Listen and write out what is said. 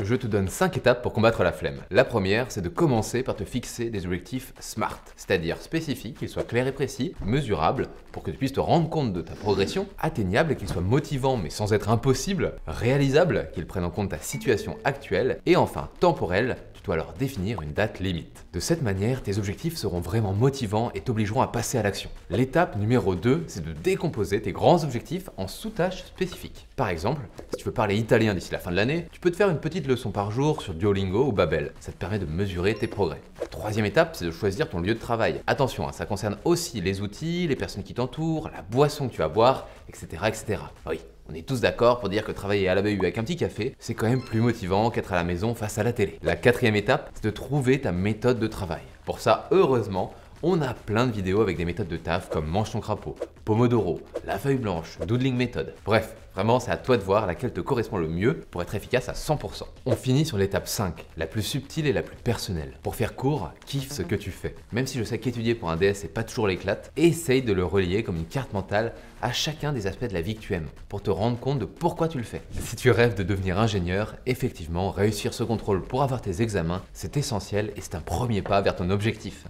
Je te donne 5 étapes pour combattre la flemme. La première, c'est de commencer par te fixer des objectifs SMART, c'est-à-dire spécifiques, qu'ils soient clairs et précis, mesurables, pour que tu puisses te rendre compte de ta progression, atteignables, qu'ils soient motivants mais sans être impossibles, réalisables, qu'ils prennent en compte ta situation actuelle, et enfin temporels, tu dois alors définir une date limite. De cette manière, tes objectifs seront vraiment motivants et t'obligeront à passer à l'action. L'étape numéro 2, c'est de décomposer tes grands objectifs en sous-tâches spécifiques. Par exemple, si tu veux parler italien d'ici la fin de l'année, tu peux te faire une petite leçon par jour sur Duolingo ou Babel. Ça te permet de mesurer tes progrès. Troisième étape, c'est de choisir ton lieu de travail. Attention, ça concerne aussi les outils, les personnes qui t'entourent, la boisson que tu vas boire, etc. etc. Oui. On est tous d'accord pour dire que travailler à la BU avec un petit café, c'est quand même plus motivant qu'être à la maison face à la télé. La quatrième étape, c'est de trouver ta méthode de travail. Pour ça, heureusement, on a plein de vidéos avec des méthodes de taf comme Mange ton crapaud, Pomodoro, la feuille blanche, Doodling Method. Bref, vraiment c'est à toi de voir laquelle te correspond le mieux pour être efficace à 100%. On finit sur l'étape 5, la plus subtile et la plus personnelle. Pour faire court, kiffe ce que tu fais. Même si je sais qu'étudier pour un DS c'est pas toujours l'éclate, essaye de le relier comme une carte mentale à chacun des aspects de la vie que tu aimes, pour te rendre compte de pourquoi tu le fais. Si tu rêves de devenir ingénieur, effectivement, réussir ce contrôle pour avoir tes examens, c'est essentiel et c'est un premier pas vers ton objectif.